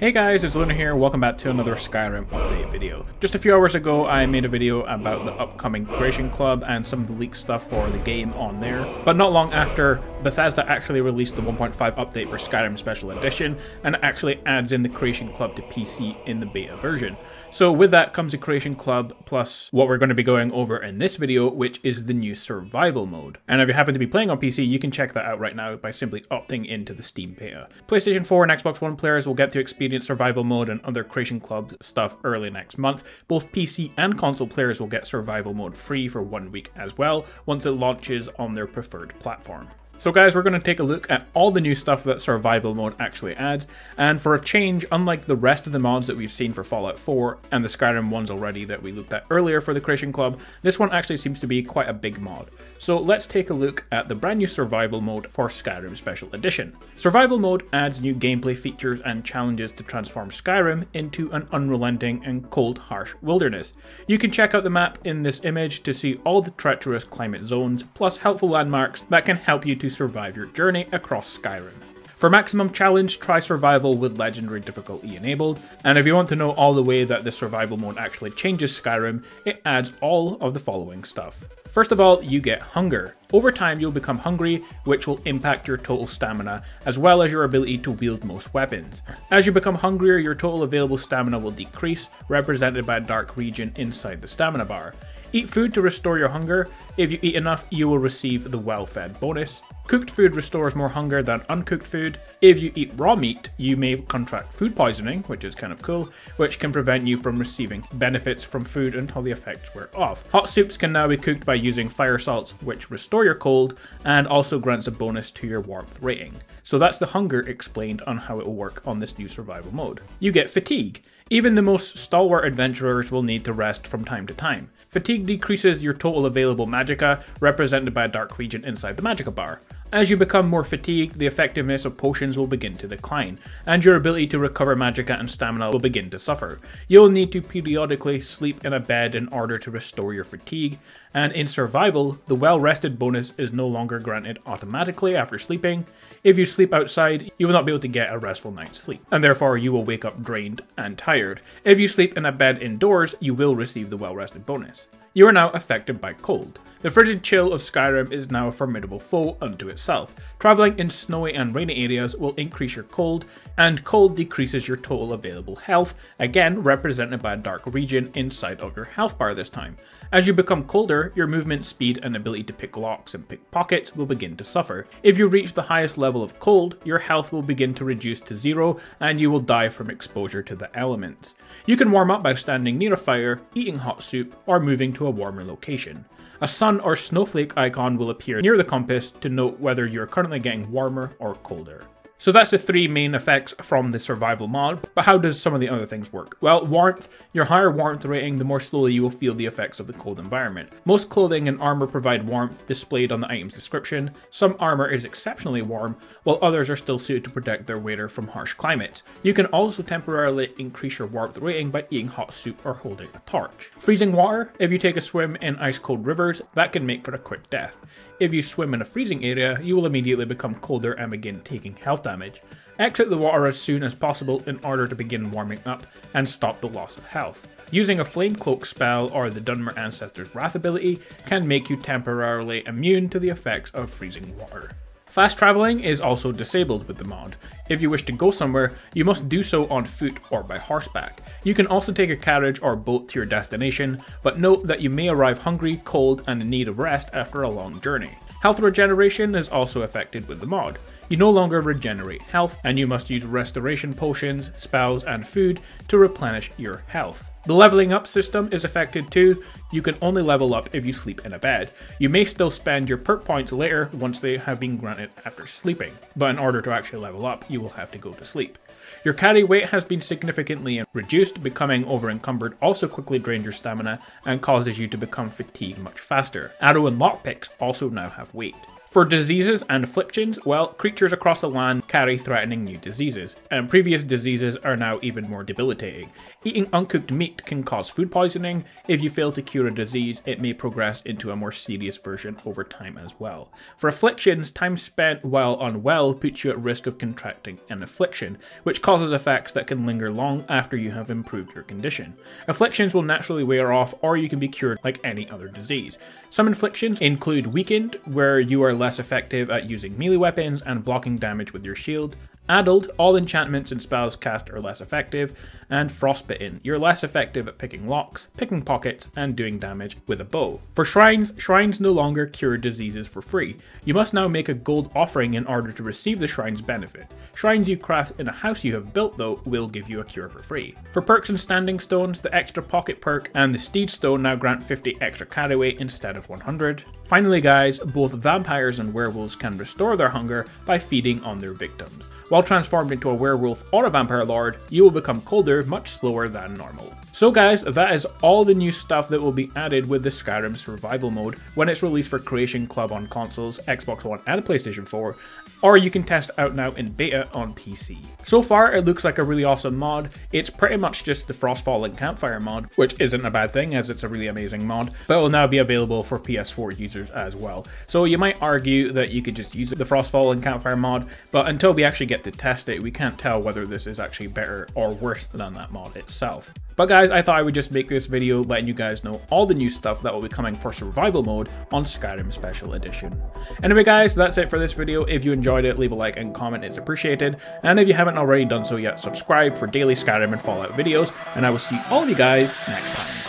Hey guys, it's Luna here, welcome back to another Skyrim update video. Just a few hours ago I made a video about the upcoming Creation Club and some of the leaked stuff for the game on there. But not long after, Bethesda actually released the 1.5 update for Skyrim Special Edition, and it actually adds in the Creation Club to PC in the beta version. So with that comes the Creation Club plus what we're going to be going over in this video, which is the new Survival Mode. And if you happen to be playing on PC, you can check that out right now by simply opting into the Steam beta. PlayStation 4 and Xbox One players will get to experience Survival Mode and other Creation Club stuff early next month. Both PC and console players will get Survival Mode free for 1 week as well, once it launches on their preferred platform. So guys, we're going to take a look at all the new stuff that Survival Mode actually adds, and for a change, unlike the rest of the mods that we've seen for Fallout 4 and the Skyrim ones already that we looked at earlier for the Creation Club, this one actually seems to be quite a big mod. So let's take a look at the brand new Survival Mode for Skyrim Special Edition. Survival Mode adds new gameplay features and challenges to transform Skyrim into an unrelenting and cold, harsh wilderness. You can check out the map in this image to see all the treacherous climate zones, plus helpful landmarks that can help you to survive your journey across Skyrim. For maximum challenge, try survival with legendary difficulty enabled, and if you want to know all the way that the survival mode actually changes Skyrim, it adds all of the following stuff. First of all, you get hunger. Over time you'll become hungry, which will impact your total stamina, as well as your ability to wield most weapons. As you become hungrier, your total available stamina will decrease, represented by a dark region inside the stamina bar. Eat food to restore your hunger. If you eat enough, you will receive the well-fed bonus. Cooked food restores more hunger than uncooked food. If you eat raw meat, you may contract food poisoning, which is kind of cool, which can prevent you from receiving benefits from food until the effects wear off. Hot soups can now be cooked by using fire salts, which restore your cold, and also grants a bonus to your warmth rating. So that's the hunger explained on how it will work on this new survival mode. You get fatigue. Even the most stalwart adventurers will need to rest from time to time. Fatigue decreases your total available magicka, represented by a dark region inside the magicka bar. As you become more fatigued, the effectiveness of potions will begin to decline, and your ability to recover magicka and stamina will begin to suffer. You'll need to periodically sleep in a bed in order to restore your fatigue, and in survival, the well-rested bonus is no longer granted automatically after sleeping. If you sleep outside, you will not be able to get a restful night's sleep, and therefore you will wake up drained and tired. If you sleep in a bed indoors, you will receive the well-rested bonus. You are now affected by cold. The frigid chill of Skyrim is now a formidable foe unto itself. Travelling in snowy and rainy areas will increase your cold, and cold decreases your total available health, again represented by a dark region inside of your health bar this time. As you become colder, your movement speed and ability to pick locks and pick pockets will begin to suffer. If you reach the highest level of cold, your health will begin to reduce to 0, and you will die from exposure to the elements. You can warm up by standing near a fire, eating hot soup, or moving to a warmer location. A sun or snowflake icon will appear near the compass to note whether you're currently getting warmer or colder. So that's the three main effects from the survival mod, but how does some of the other things work? Well, warmth. Your higher warmth rating, the more slowly you will feel the effects of the cold environment. Most clothing and armor provide warmth displayed on the item's description. Some armor is exceptionally warm, while others are still suited to protect their wearer from harsh climates. You can also temporarily increase your warmth rating by eating hot soup or holding a torch. Freezing water. If you take a swim in ice-cold rivers, that can make for a quick death. If you swim in a freezing area, you will immediately become colder and begin taking health damage. Exit the water as soon as possible in order to begin warming up and stop the loss of health. Using a flame cloak spell or the Dunmer Ancestor's Wrath ability can make you temporarily immune to the effects of freezing water. Fast traveling is also disabled with the mod. If you wish to go somewhere, you must do so on foot or by horseback. You can also take a carriage or boat to your destination, but note that you may arrive hungry, cold, and in need of rest after a long journey. Health regeneration is also affected with the mod. You no longer regenerate health, and you must use restoration potions, spells, and food to replenish your health. The leveling up system is affected too. You can only level up if you sleep in a bed. You may still spend your perk points later once they have been granted after sleeping, but in order to actually level up, you will have to go to sleep. Your carry weight has been significantly reduced. Becoming over-encumbered also quickly drains your stamina and causes you to become fatigued much faster. Arrow and lockpicks also now have weight. For diseases and afflictions, well, creatures across the land carry threatening new diseases, and previous diseases are now even more debilitating. Eating uncooked meat can cause food poisoning. If you fail to cure a disease, it may progress into a more serious version over time as well. For afflictions, time spent while unwell puts you at risk of contracting an affliction, which causes effects that can linger long after you have improved your condition. Afflictions will naturally wear off, or you can be cured like any other disease. Some afflictions include weakened, where you are less effective at using melee weapons and blocking damage with your shield. Addled, all enchantments and spells cast are less effective. And frostbitten, you're less effective at picking locks, picking pockets, and doing damage with a bow. For shrines, shrines no longer cure diseases for free. You must now make a gold offering in order to receive the shrine's benefit. Shrines you craft in a house you have built, though, will give you a cure for free. For perks and standing stones, the extra pocket perk and the steed stone now grant 50 extra carry weight instead of 100. Finally guys, both vampires and werewolves can restore their hunger by feeding on their victims. While transformed into a werewolf or a vampire lord, you will become colder much slower than normal. So guys, that is all the new stuff that will be added with the Skyrim survival mode when it's released for Creation Club on consoles, Xbox One and PlayStation 4, or you can test out now in beta on PC. So far it looks like a really awesome mod. It's pretty much just the Frostfall and Campfire mod, which isn't a bad thing as it's a really amazing mod, but it will now be available for PS4 users as well. So you might argue that you could just use the Frostfall and Campfire mod, but until we actually get to test it, we can't tell whether this is actually better or worse than that mod itself. But guys, I thought I would just make this video letting you guys know all the new stuff that will be coming for survival mode on Skyrim Special Edition. Anyway guys, that's it for this video. If you enjoyed it, leave a like and comment, it's appreciated. And if you haven't already done so yet, subscribe for daily Skyrim and Fallout videos, and I will see all of you guys next time.